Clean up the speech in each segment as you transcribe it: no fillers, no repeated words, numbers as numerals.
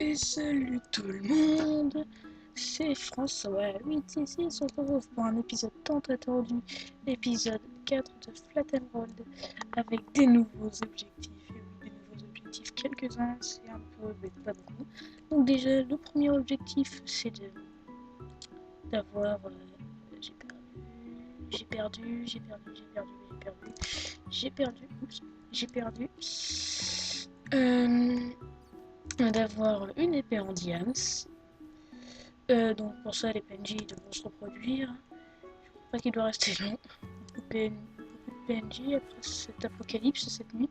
Et salut tout le monde, c'est François8 ici, on se retrouve pour un épisode tant attendu, l'épisode 4 de Flat Emerald, avec des nouveaux objectifs, et oui, des nouveaux objectifs, quelques-uns, c'est un peu, mais pas beaucoup. Donc déjà, le premier objectif, c'est d'avoir, j'ai perdu, d'avoir une épée en diams. Donc pour ça, les PNJ devront se reproduire. Je crois pas qu'il doit rester long. Beaucoup de PNJ après cet apocalypse, cette nuit.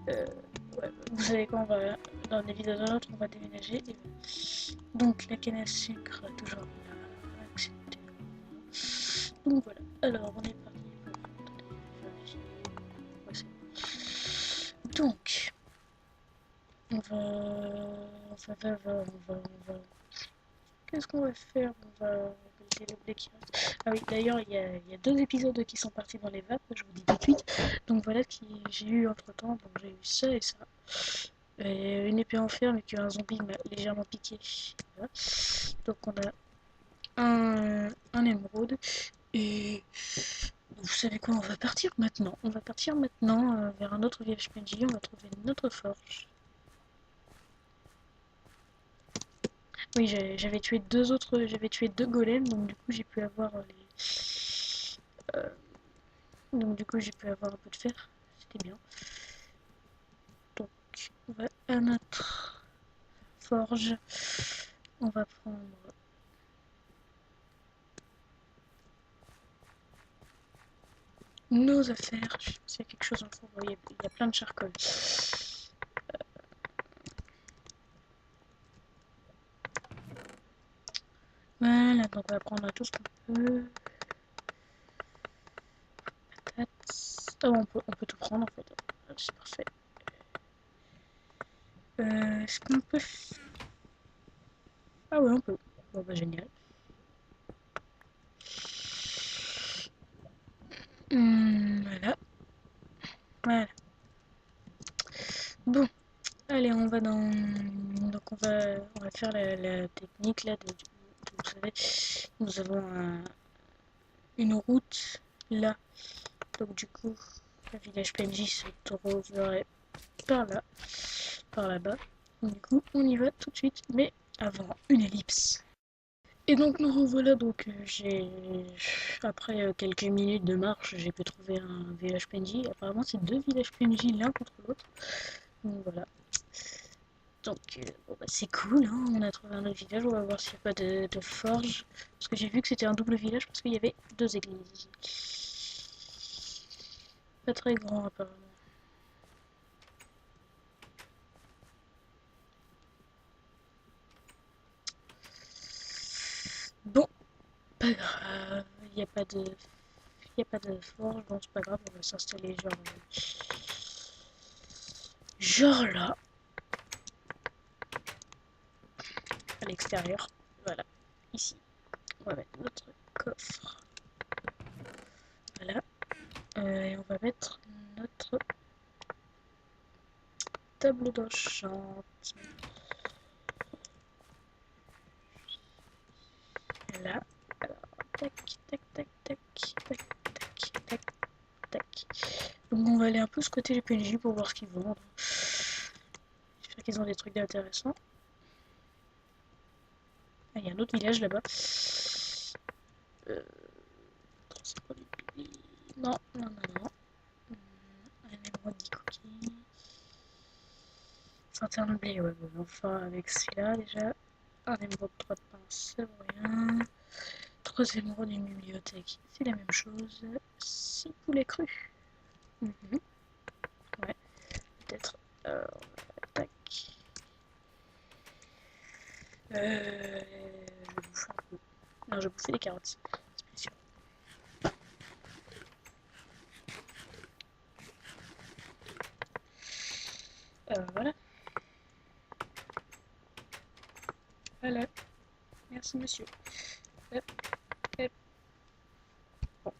Ouais, vous savez quoi, on va, dans des vidéos d'un autre, on va déménager. Et donc la canne à sucre, toujours là, accepté. Donc voilà, alors on est parti pour... Donc, on va... Qu'est-ce qu'on va faire? On va builder le blé qui reste. Ah oui, d'ailleurs, il y a 2 épisodes qui sont partis dans les vapes, je vous dis tout de suite. Donc voilà ce que j'ai eu entre temps. Donc j'ai eu ça et ça. Et une épée en fer, mais qu'un zombie m'a légèrement piqué. Voilà. Donc on a un émeraude. Et vous savez quoi? On va partir maintenant. On va partir maintenant vers un autre village PNJ. On va trouver notre forge. Oui, j'avais tué 2 golems, donc du coup j'ai pu avoir j'ai pu avoir un peu de fer, c'était bien. Donc on va à notre forge, on va prendre nos affaires. Je sais pas s'il y a quelque chose en fond, il y a plein de charcoal. Voilà, donc on va prendre tout ce qu'on peut. Oh, on peut tout prendre en fait. C'est parfait. Est-ce qu'on peut... Ah ouais, on peut. Bon bah génial. Voilà. Voilà. Bon, allez, on va dans... Donc on va faire la technique là vous savez, nous avons une route là. Donc du coup, le village PNJ se trouverait par là, par là-bas. Donc du coup, on y va tout de suite, mais avant une ellipse. Et donc nous revoilà, donc après quelques minutes de marche, j'ai pu trouver un village PNJ. Apparemment c'est 2 villages PNJ l'un contre l'autre. Donc voilà. Donc bon, bah, c'est cool, hein, on a trouvé un autre village, on va voir s'il n'y a pas de forge. Parce que j'ai vu que c'était un double village parce qu'il y avait 2 églises. Pas très grand apparemment. Bon, pas grave, il n'y a pas de... Il n'y a pas de forge, bon c'est pas grave, on va s'installer genre là, à l'extérieur. Voilà, ici. On va mettre notre coffre. Voilà. Et on va mettre notre table d'enchant. Là. Alors, tac, tac, tac, tac, tac, tac, tac, tac. Donc on va aller un peu squatter les PNJ pour voir ce qu'ils vendent. J'espère qu'ils ont des trucs intéressants. Ah, il y a un autre village là-bas. Non, non, non, non. Un émeraude dit cookie. Cinterne blé, ouais, bon, enfin avec celui-là déjà. Un émeraude 3 de pain, ça vaut rien. 3 émeraudes d'une bibliothèque, c'est la même chose. 6 poulets crus. Ouais, peut-être. Tac. Je vais bouffer un peu. Non, je vais bouffer des carottes. C'est sûr. Voilà. Voilà. Merci, monsieur. Hop, hop. Bon.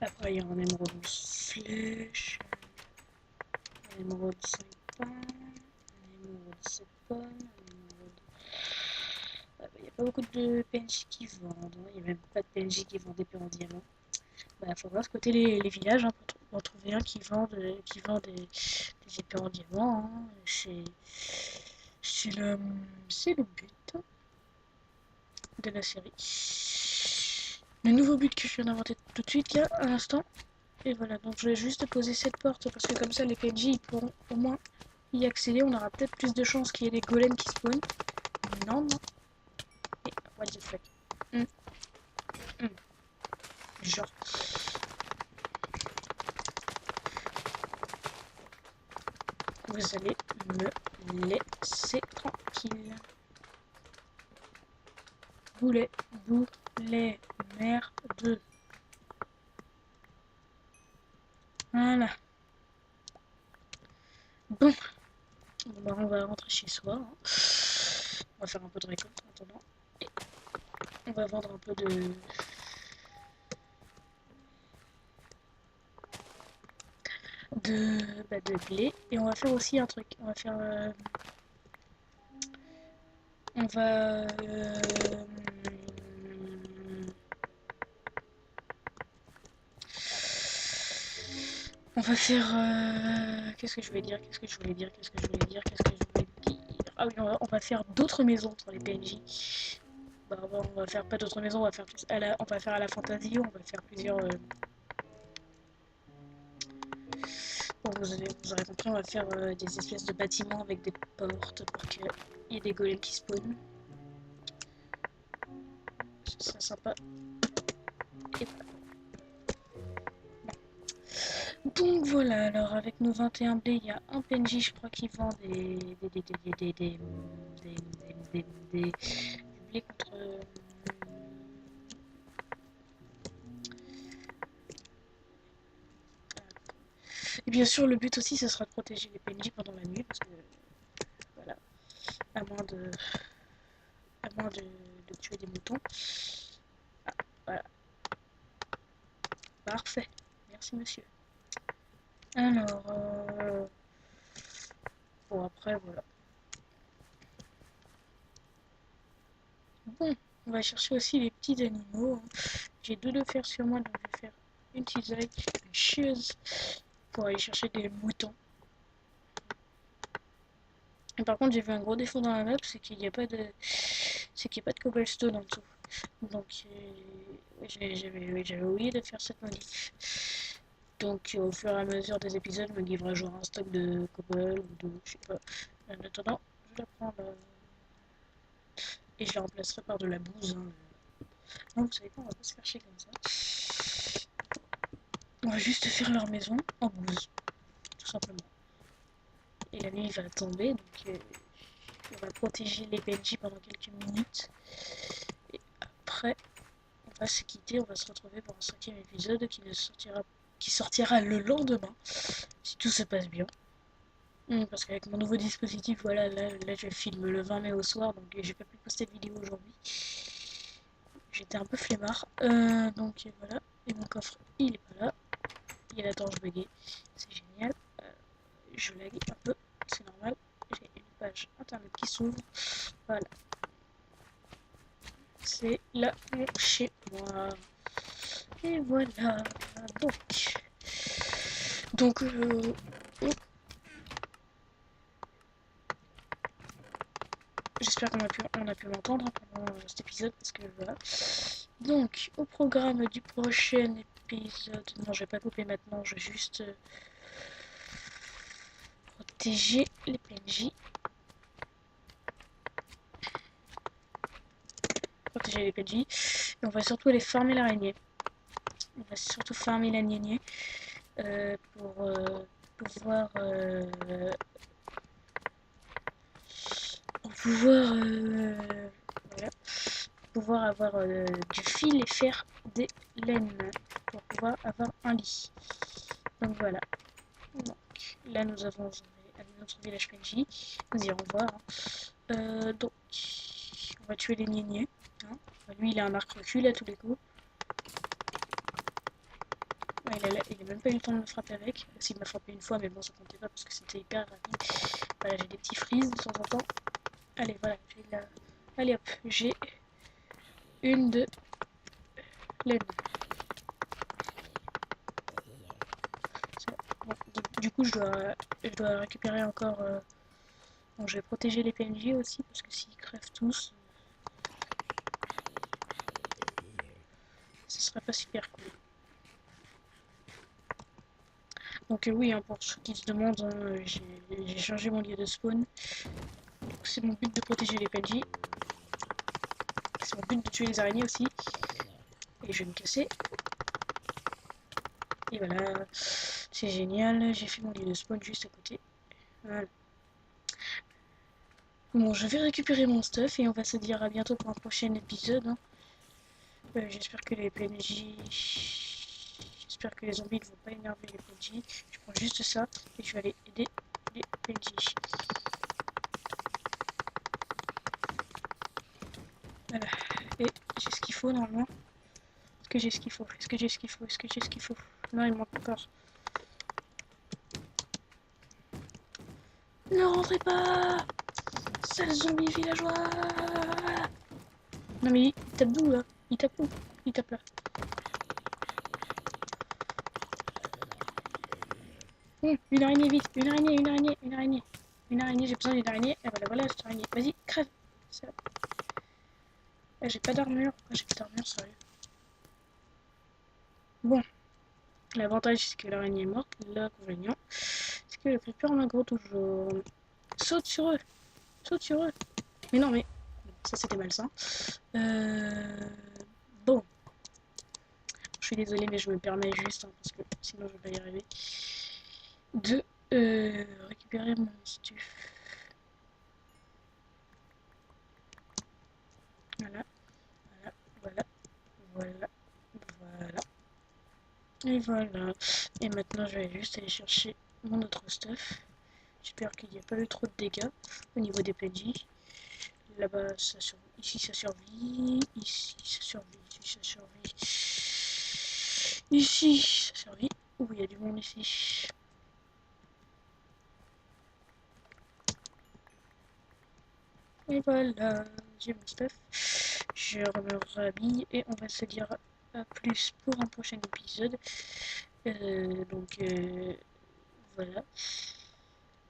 Après, il y a un émeraude 12 flèches, un émeraude 5 pains, un émeraude 7 pommes, un émeraude... Il n'y a pas beaucoup de PNJ qui vendent, hein. Il n'y a même pas de PNJ qui vendent des épées en diamant. Bah, faudra squatter les villages, hein, pour trouver un qui vend des épées en diamant, hein. C'est le, c'est le but de la série. Le nouveau but que je viens d'inventer tout de suite, là, à l'instant. Et voilà, donc je vais juste poser cette porte parce que comme ça les PNJ ils pourront au moins y accéder. On aura peut-être plus de chances qu'il y ait des golems qui spawnent. Non, non. Et what the fuck. Genre. Vous allez me laisser tranquille. Boulet, merde. Voilà. Bon. Bah, on va rentrer chez soi, hein. On va faire un peu de récolte en attendant. Et on va vendre un peu de blé. Et on va faire aussi un truc. On va faire... on va... on va faire... qu'est-ce que je voulais dire? Ah oui, on va faire d'autres maisons pour les PNJ. Bah, on va faire pas d'autres maisons, on va faire plus on va faire à la fantasy, on va faire plusieurs... Bon, vous aurez compris, on va faire des espèces de bâtiments avec des portes pour qu'il y ait des golems qui spawnent. Ce serait sympa. Et donc voilà, alors avec nos 21 blés, il y a un PNJ, je crois, qui vend des blés contre... Et bien sûr, le but aussi, ce sera de protéger les PNJ pendant la nuit, parce que, voilà, à moins de, de tuer des moutons. Ah, voilà. Parfait. Merci, monsieur. Alors, bon, après, voilà. Bon, on va chercher aussi les petits animaux, hein. J'ai deux de fer sur moi, donc je vais faire une cisaille, une chieuse pour aller chercher des moutons. Et par contre, j'ai vu un gros défaut dans la map, c'est qu'il n'y a pas de, cobblestone en dessous. Donc, j'avais oublié de faire cette modif. Donc, au fur et à mesure des épisodes, me livrera genre un stock de cobble ou de, je sais pas. En attendant, je la prends là. Et je la remplacerai par de la bouse, hein. Non, vous savez quoi, on va pas se faire chier comme ça. On va juste faire leur maison en bouse, tout simplement. Et la nuit va tomber, donc on va protéger les PNJ pendant quelques minutes. Et après, on va se quitter, on va se retrouver pour un 5e épisode qui sortira le lendemain, si tout se passe bien. Parce qu'avec mon nouveau dispositif, voilà, là je filme le 20 mai au soir, donc j'ai pas pu poster de vidéo aujourd'hui. J'étais un peu flemmard. Donc voilà, et mon coffre, il est pas là. Il y a la torche buggée, c'est génial. Je lag un peu, c'est normal. J'ai une page internet qui s'ouvre. Voilà. C'est là chez moi. Et voilà. Donc j'espère qu'on a pu m'entendre pendant cet épisode parce que voilà. Donc au programme du prochain épisode, non je vais pas couper maintenant, je vais juste protéger les PNJ. Protéger les PNJ. Et on va surtout aller farmer l'araignée. On va surtout farmer l'araignée pour pouvoir voilà, pouvoir avoir du fil et faire des laines pour pouvoir avoir un lit. Donc voilà. Donc là nous avons notre village PNJ. Nous irons voir. Donc on va tuer les niais. Hein. Lui il a un arc recul à tous les coups. il a même pas eu le temps de me frapper avec. S'il m'a frappé une fois, mais bon, ça comptait pas parce que c'était hyper rapide. Voilà, j'ai des petits freezes de temps en temps. Allez, voilà, j'ai la... Allez hop, j'ai une de laine. Bon, du coup, je dois récupérer encore... Bon, je vais protéger les PNJ aussi, parce que s'ils crèvent tous, ce serait pas super cool. Donc oui, hein, pour ceux qui se demandent, hein, j'ai changé mon lieu de spawn. C'est mon but de protéger les PNJ. C'est mon but de tuer les araignées aussi. Et je vais me casser. Et voilà, c'est génial. J'ai fait mon lieu de spawn juste à côté. Voilà. Bon, je vais récupérer mon stuff et on va se dire à bientôt pour un prochain épisode. Hein. J'espère que les PNJ... J'espère que les zombies ne vont pas énerver les PNJ. Je prends juste ça et je vais aller aider les PNJ. Voilà. Et j'ai ce qu'il faut normalement. Est-ce que j'ai ce qu'il faut? Est-ce que j'ai ce qu'il faut? Est-ce que j'ai ce qu'il faut? Non, il manque encore. Ne rentrez pas! Sale zombie villageois! Non mais il tape d'où là? Il tape où? Il tape là. Une araignée vite! Une araignée, une araignée, une araignée! Une araignée, j'ai besoin d'une araignée. Et voilà, voilà cette araignée. Vas-y, crève! J'ai pas d'armure. Pourquoi j'ai pas d'armure, sérieux? Bon, l'avantage c'est que l'araignée est morte. L'inconvénient, c'est que le creeper en aggro toujours. Saute sur eux! Saute sur eux! Mais non, mais ça c'était malsain. Bon, je suis désolée, mais je me permets juste, hein, parce que sinon je vais pas y arriver, de récupérer mon stuff. Voilà, voilà, voilà, voilà, voilà. Et voilà. Et maintenant, je vais juste aller chercher mon autre stuff. J'espère qu'il n'y a pas eu trop de dégâts au niveau des PNJ. Là-bas, ça survit. Ici, ça survit. Ici, ça survit. Ici, ça survit. Ici, ça survit. Ouh, il y a du monde ici. Et voilà, j'ai mon stuff. Je me rhabille et on va se dire à plus pour un prochain épisode. Voilà.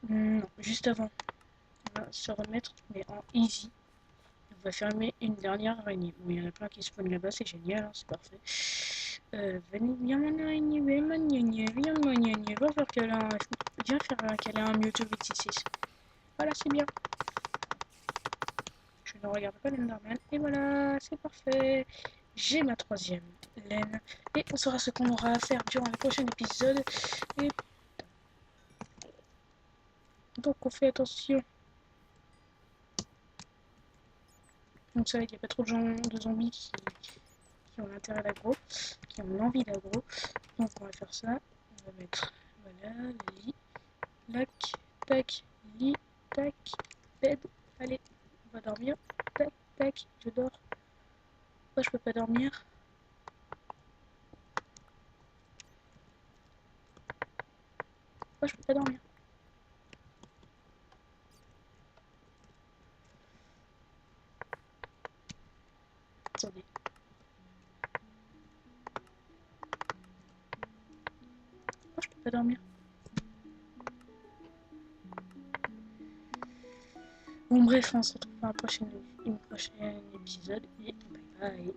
Non, juste avant, on va se remettre, mais en easy. On va fermer une dernière araignée. Bon, il y en a plein qui spawnent là-bas, c'est génial, hein, c'est parfait. Viens mon araignée, viens mon gnagné, viens mon gnagné, va faire câlin. Viens faire un câlin à Mewtwo 866. Voilà, c'est bien. Je ne regarde pas l'Enderman. Et voilà, c'est parfait. J'ai ma troisième laine. Et on saura ce qu'on aura à faire durant le prochain épisode. Et donc on fait attention. Donc ça, il n'y a pas trop de, de zombies qui ont l'intérêt d'aggro, qui ont l'envie d'aggro. Donc on va faire ça. On va mettre, voilà, lit, lac, tac, lit, tac, bed. Allez, on va dormir. Tac, tac, je dors. Pourquoi je peux pas dormir? Pourquoi je peux pas dormir? Attendez. Pourquoi je peux pas dormir? Bon bref, on se retrouve pour un prochain épisode et bye bye.